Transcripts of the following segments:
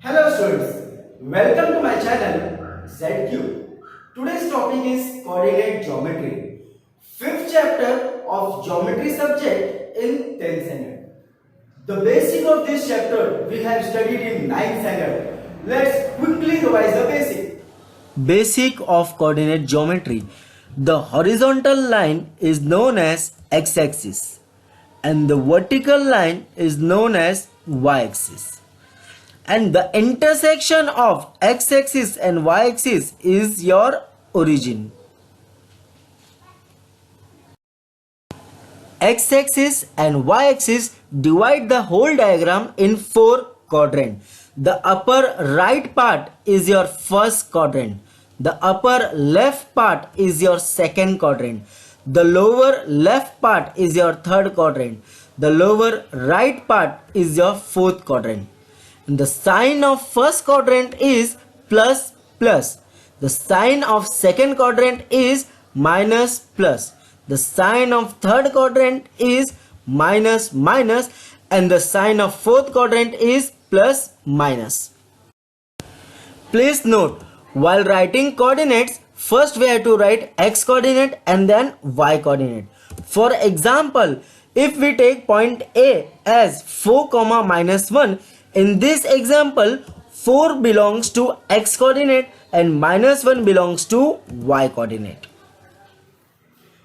Hello students, welcome to my channel ZQ. Today's topic is coordinate geometry. Fifth chapter of geometry subject in 10th standard. The basic of this chapter we have studied in 9th standard. Let's quickly revise the basic. Basic of coordinate geometry. The horizontal line is known as x-axis and the vertical line is known as y-axis. And the intersection of x-axis and y-axis is your origin. X-axis and y-axis divide the whole diagram in 4 quadrants. The upper right part is your first quadrant. The upper left part is your second quadrant. The lower left part is your third quadrant. The lower right part is your fourth quadrant. And the sign of first quadrant is plus plus. The sign of second quadrant is minus plus. The sign of third quadrant is minus minus, and the sign of fourth quadrant is plus minus. Please note, while writing coordinates, first we have to write x coordinate and then y coordinate. For example, if we take point A as 4, minus 1, in this example 4 belongs to x coordinate and minus 1 belongs to y coordinate.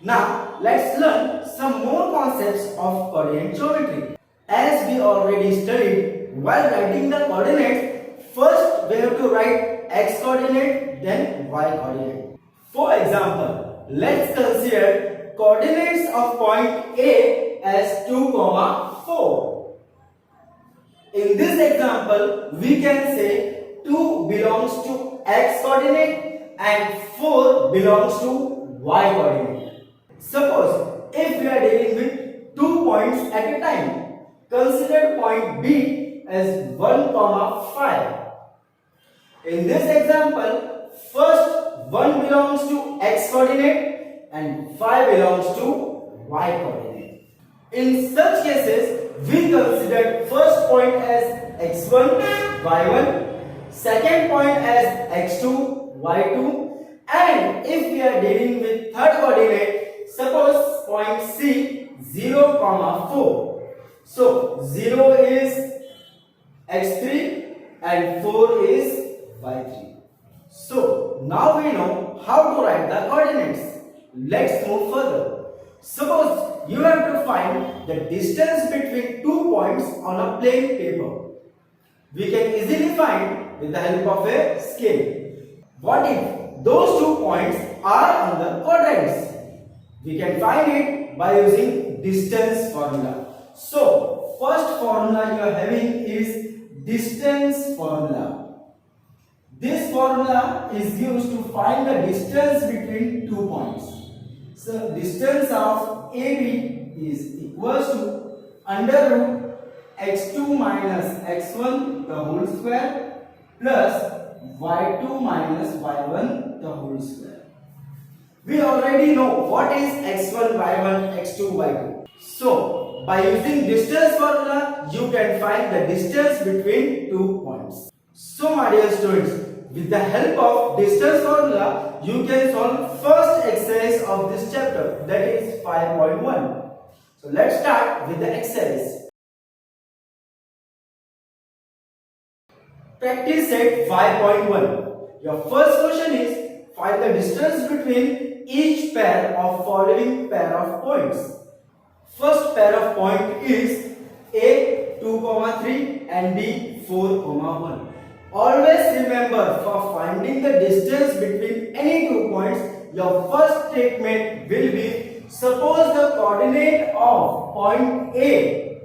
Now let's learn some more concepts of coordinate geometry. As we already studied, while writing the coordinates, first we have to write x coordinate then y coordinate. For example, let's consider coordinates of point A as 2, 4. In this example, we can say 2 belongs to x coordinate and 4 belongs to y coordinate. Suppose if we are dealing with 2 points at a time, consider point B as 1, 5. In this example, first 1 belongs to x coordinate and 5 belongs to y coordinate. In such cases, we consider first point as x1, y1, second point as x2, y2, and if we are dealing with third coordinate, suppose point C 0, 4. So 0 is x3 and 4 is y3. So now we know how to write the coordinates. Let's move further. Suppose you have to find the distance between 2 points on a plain paper. We can easily find with the help of a scale. What if those 2 points are on the quadrants? We can find it by using distance formula. So first formula you are having is distance formula. This formula is used to find the distance between 2 points. So distance of AB is equals to under root x2 minus x1 the whole square plus y2 minus y1 the whole square. We already know what is x1, y1, x2, y2. So by using distance formula, you can find the distance between 2 points. So my dear students, with the help of distance formula, you can solve first exercise of this chapter, that is 5.1. So let's start with the exercise. Practice set 5.1. Your first question is find the distance between each pair of following pair of points. First pair of point is A 2, 3 and B 4, 1. Always remember, for finding the distance between any 2 points, your first statement will be suppose the coordinate of point A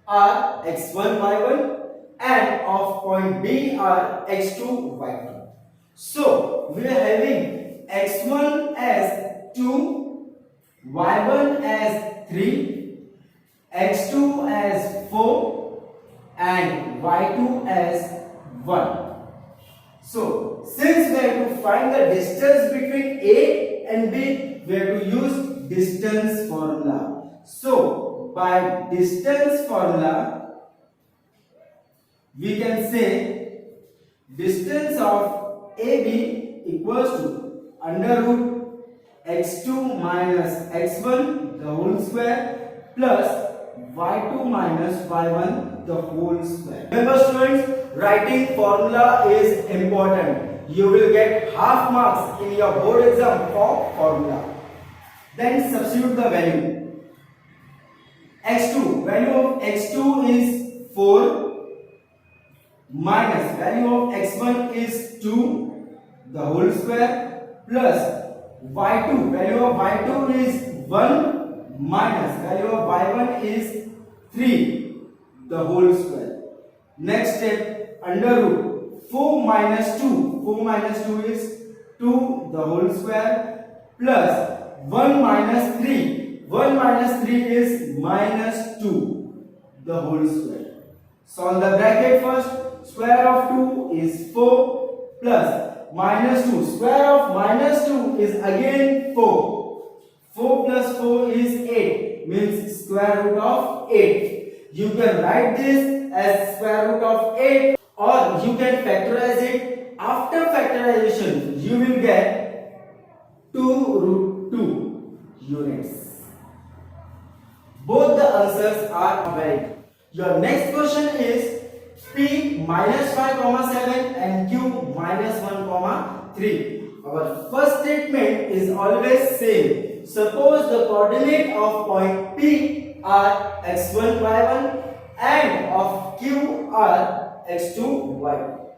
are x1, y1 and of point B are x2, y2. So we are having x1 as 2, y1 as 3, x2 as 4 and y2 as 1. So since we have to find the distance between A and B, we have to use distance formula. So by distance formula, we can say distance of AB equals to under root x2 minus x1 the whole square plus y2 minus y1 the whole square. Remember students, writing formula is important. You will get half marks in your board exam for formula. Then substitute the value. x2, value of x2 is 4 minus value of x1 is 2 the whole square plus y2, value of y2 is 1 minus value of y1 is 3 the whole square. Next step, under root 4 minus 2 is 2 the whole square plus 1 minus 3 is minus 2 the whole square. Solve the bracket first. Square of 2 is 4 plus minus 2. Square of minus 2 is again 4. 4 plus 4 is 8, means square root of 8. You can write this as square root of 8 or you can factorize it. After factorization, you will get 2 root 2 units. Both the answers are valid. Your next question is P minus 5 comma 7 and Q minus 1 comma 3. Our first statement is always same. Suppose the coordinate of point P are x1 y1 and of Q are x2 y2.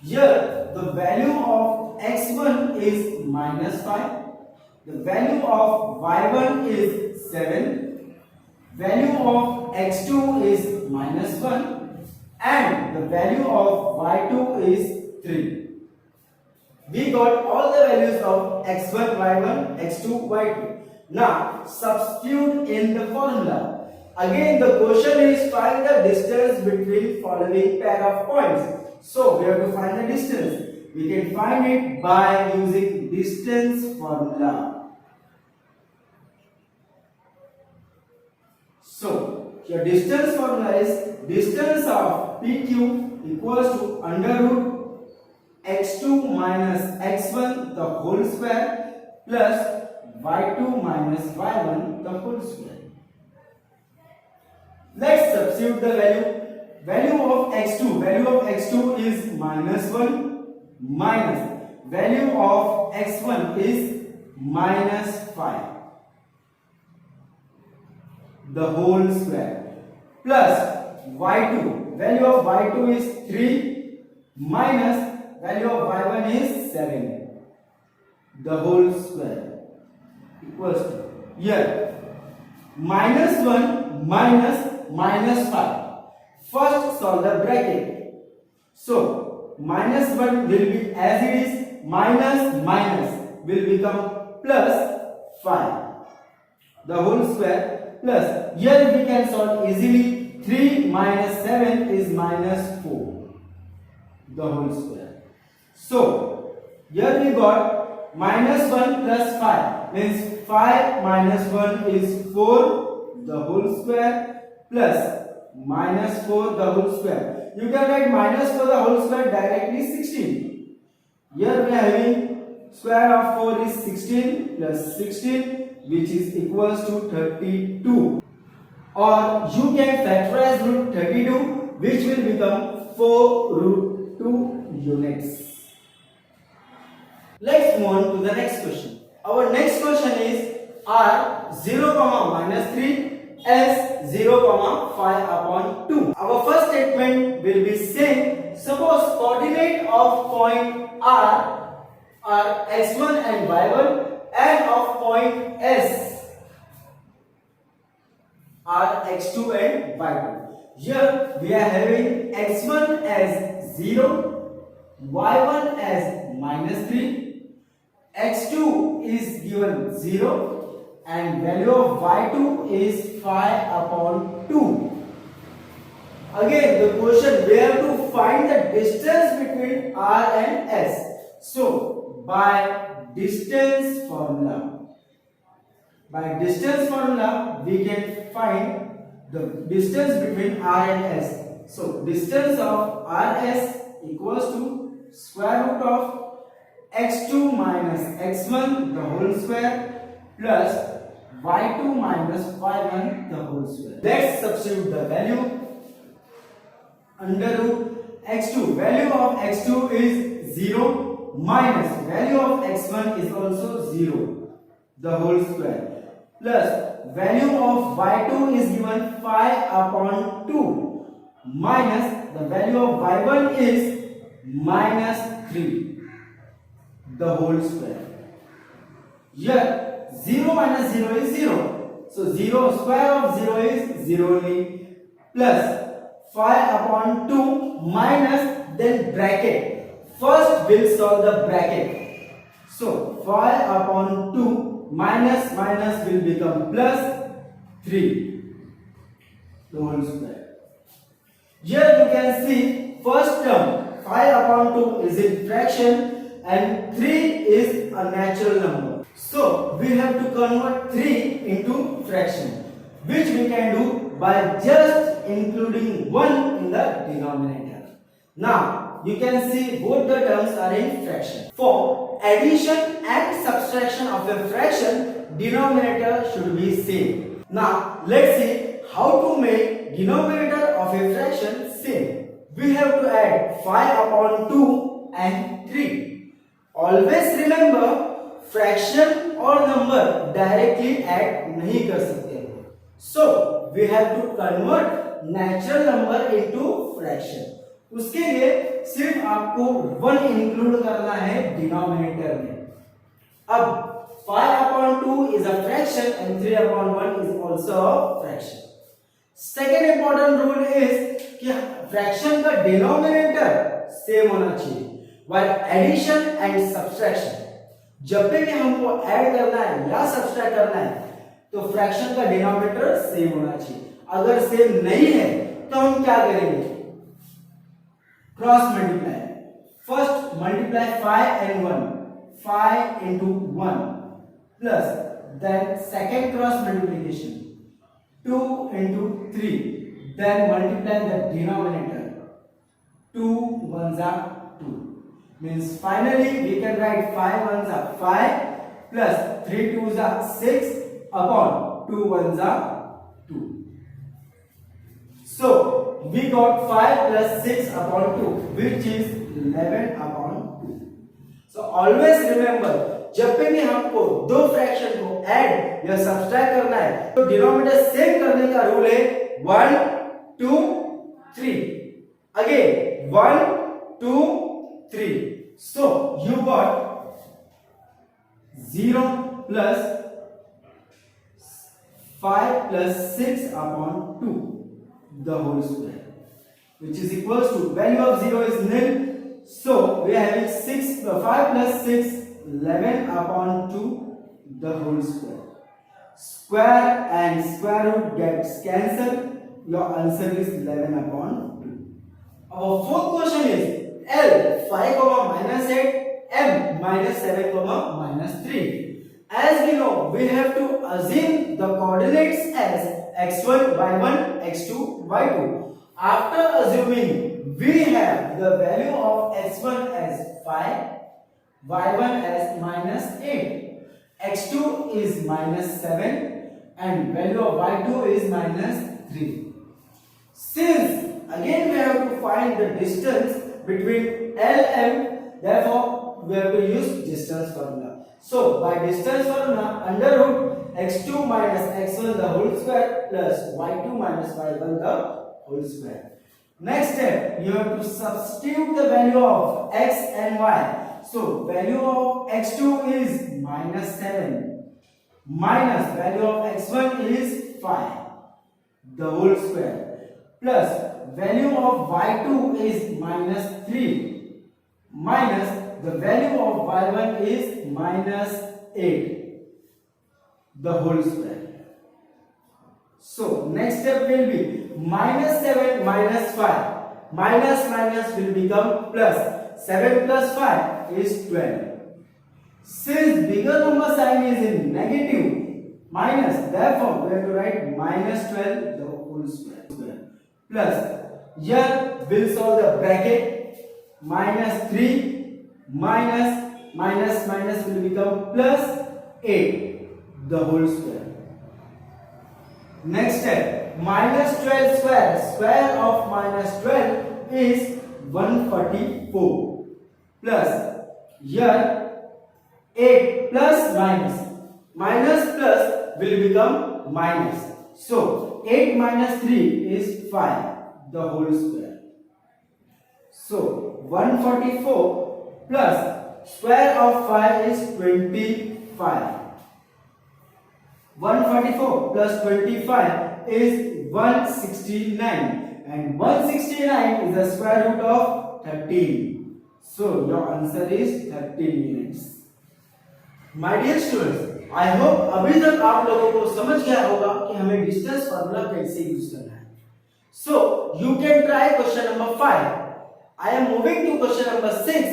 Here the value of x1 is minus 5. The value of y1 is 7. Value of x2 is minus 1 and the value of y2 is 3. We got all the values of x1, y1, x2, y2. Now substitute in the formula. Again the question is find the distance between following pair of points. So we have to find the distance. We can find it by using distance formula. So your distance formula is distance of PQ equals to under root x2 minus x1 the whole square plus y2 minus y1 the whole square. Let's substitute the value. Value of x2 is minus 1 minus value of x1 is minus 5 the whole square plus y2, value of y2 is 3 minus value of y1 is 7 the whole square equals to here minus 1 minus 5. First solve the bracket. So minus 1 will be as it is, minus will become plus 5 the whole square plus here we can solve easily. 3 minus 7 is minus 4 the whole square. So here we got minus 1 plus 5 means 5 minus 1 is 4 the whole square plus minus 4 the whole square. You can write minus 4 the whole square directly 16. Here we are having square of 4 is 16 plus 16 which is equals to 32. Or you can factorize root 32 which will become 4 root 2 units. Let's move on to the next question. Our next question is R 0 comma minus 3 S 0 comma 5 upon 2. Our first statement will be same. Suppose coordinate of point R are x1 and y1 and of point S are x2 and y2. Here we are having x1 as 0, y1 as minus 3, x2 is given 0 and value of y2 is 5 upon 2. Again the question, we have to find the distance between R and S. So by distance formula we can find the distance between R and S. So distance of RS equals to square root of x2 minus x1 the whole square plus y2 minus y1 the whole square. Let's substitute the value. Under root x2, value of x2 is 0 minus value of x1 is also 0 the whole square plus value of y2 is given 5 upon 2 minus the value of y1 is minus 3 the whole square. Here 0 minus 0 is 0. So 0 square of 0 is 0 only plus 5 upon 2 minus then bracket. First we'll solve the bracket. So 5 upon 2 minus minus will become plus 3 the whole square. Here you can see first term 5 upon 2 is in fraction and 3 is a natural number. So we have to convert 3 into fraction, which we can do by just including 1 in the denominator. Now you can see both the terms are in fraction. For addition and subtraction of a fraction, denominator should be same. Now let's see how to make denominator of a fraction same. We have to add 5 upon 2 and 3. Always remember, fraction और number directly add नहीं कर सकते हैं. So we have to convert natural number into fraction. उसके लिए सिर्फ आपको 1 include करना है डिनोमिनेटर में. अब 5 upon 2 is a fraction and 3 upon 1 is also a fraction. Second important rule is कि फ्रैक्शन का डिनोमिनेटर सेम होना चाहिए. while addition and subtraction, जब भी हमको ऐड करना है या सब्सट्रैक्ट करना है तो फ्रैक्शन का डिनोमिनेटर सेम होना चाहिए. अगर सेम नहीं है तो हम क्या करेंगे? Cross multiply. First multiply 5 and 1, 5 into 1 plus then second cross multiplication 2 into 3, then multiply the denominator. 2 ones are 2, means finally we can write 5 ones are 5 plus 3 twos are 6 upon 2 ones are 2. So we got 5 plus 6 upon 2, which is 11 upon 2. So always remember, जब भी हमको दो fraction को add या subtract करना है तो denominator same करने का रूल है 1 2 3. Again 1 2 3. So you got 0 plus 5 plus 6 upon 2 the whole square, which is equals to value of 0 is nil. So we are having 5 plus 6 11 upon 2 the whole square. Square and square root gets cancelled. Your answer is 11 upon 2. Our fourth question is L 5 minus 8 M minus 7 minus 3. As we know, we have to assume the coordinates as x1 y1 x2 y2. After assuming, we have the value of x1 as 5, y1 as minus 8, x2 is minus 7 and value of y2 is minus 3. Since again we have to find the distance between L and M, therefore we have to use distance formula. So by distance formula, under root x2 minus x1 the whole square plus y2 minus y1 the whole square. Next step, you have to substitute the value of x and y. So value of x2 is minus 7 minus value of x1 is 5 the whole square plus value of y2 is minus 3 minus the value of y1 is minus 8 the whole square. So next step will be minus 7 minus 5. Minus minus will become plus. 7 plus 5 is 12. Since bigger number sign is in negative minus, therefore we have to write minus 12 the whole square. Plus here we'll solve the bracket. -3 minus will become +8 the whole square. Next step, -12 square of -12 is 144 plus here 8 plus minus plus will become minus. So 8 minus 3 is 5 the whole square. So 144 plus square of 5 is 25. 144 plus 25 is 169 and 169 is the square root of 13. So your answer is 13 units. My dear students, I hope अभी तक आप लोगों को समझ गया होगा कि हमें डिस्टेंस फार्मूला कैसे यूज करना है. So you can try question number 5. I am moving to question number 6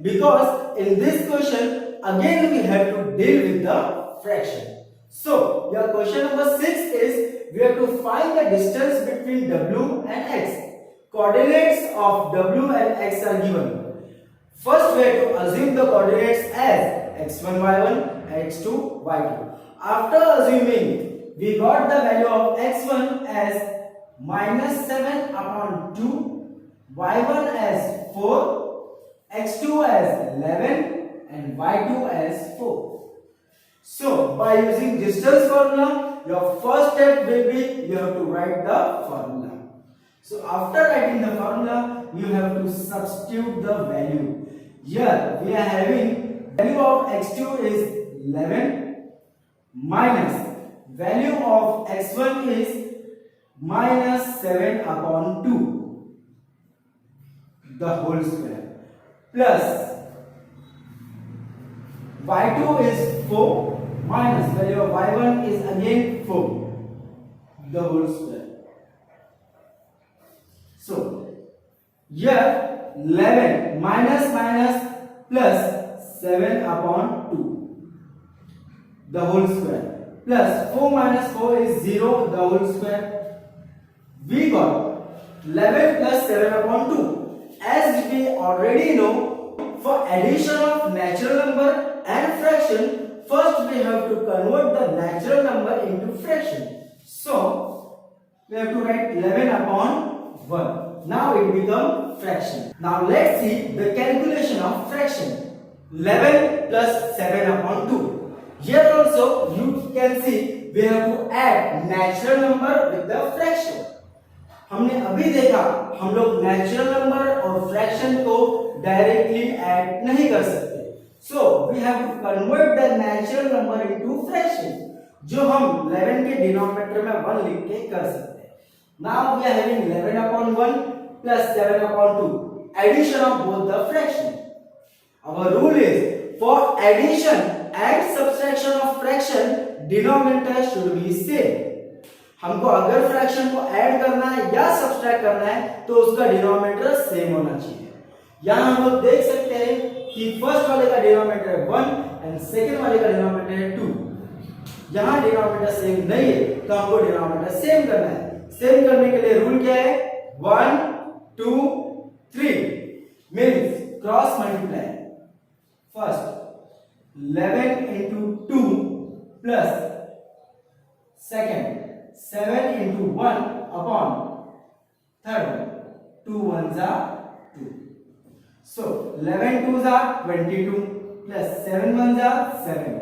because in this question again we have to deal with the fraction. So your question number 6 is we have to find the distance between W and X. Coordinates of W and X are given. First we have to assume the coordinates as x1 y1 and x2 y2. After assuming, we got the value of x1 as -7 upon 2, y1 as 4, x2 as 11 and y2 as 4. So by using distance formula, your first step will be you have to write the formula. So after writing the formula, you have to substitute the value. Here we are having value of x2 is 11 minus value of x1 is -7 upon 2 the whole square plus y2 is 4 minus value of y1 is again 4 the whole square. So here 11 minus plus 7 upon 2 the whole square plus 4 minus 4 is 0 the whole square. We got 11 plus 7 upon 2. As we already know, for addition of natural number and fraction, first we have to convert the natural number into fraction. So we have to write 11 upon 1. Now it becomes fraction. Now let's see the calculation of fraction. 11 plus 7 upon 2. Here also you can see we have to add natural number with the fraction. हमने अभी देखा हम लोग natural number और fraction को directly add नहीं कर सकते. So we have to convert the natural number into fraction, जो हम 11 के डिनोमिनेटर में 1 लिख के कर सकते हैं. Now we are having 11 upon 1 plus 7 upon 2, addition of both the fraction. Our rule is for addition and subtraction of fraction, denominator should be same. हमको अगर फ्रैक्शन को ऐड करना है या सब्सट्रैक्ट करना है तो उसका डिनोमिनेटर सेम होना चाहिए. यहां हम लोग देख सकते हैं कि फर्स्ट वाले का डिनोमिनेटर 1 एंड सेकंड वाले का डिनोमिनेटर है 2. यहां डिनोमिनेटर सेम नहीं है तो हमको डिनोमिनेटर सेम करना है. सेम करने के लिए रूल क्या है? 1 2 3 means cross multiply. First 11 into 2 plus second 7 into 1 upon third 2 ones are 2. So 11 twos are 22 plus 7 ones are 7,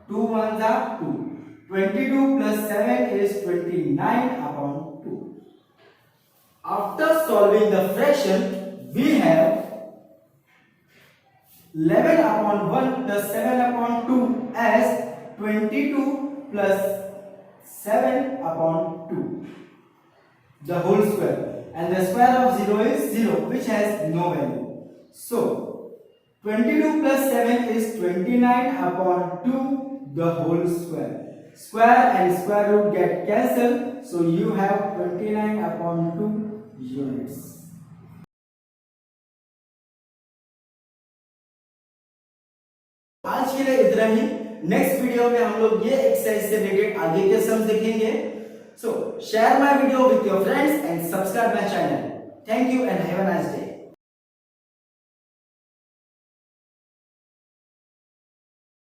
2 ones are 2. 22 plus 7 is 29 upon 2. After solving the fraction, we have 11 upon 1 plus 7 upon 2 as 22 plus 7 upon 2 the whole square, and the square of 0 is 0 which has no value. So 22 plus 7 is 29 upon 2 the whole square. Square and square root get cancelled, so you have 29 upon 2 units. आज के लिए इतना ही. Next video में हम लोग ये exercise से related आगे के सम्स देखेंगे. सो share my video with your friends and subscribe my channel. Thank you and have a nice day.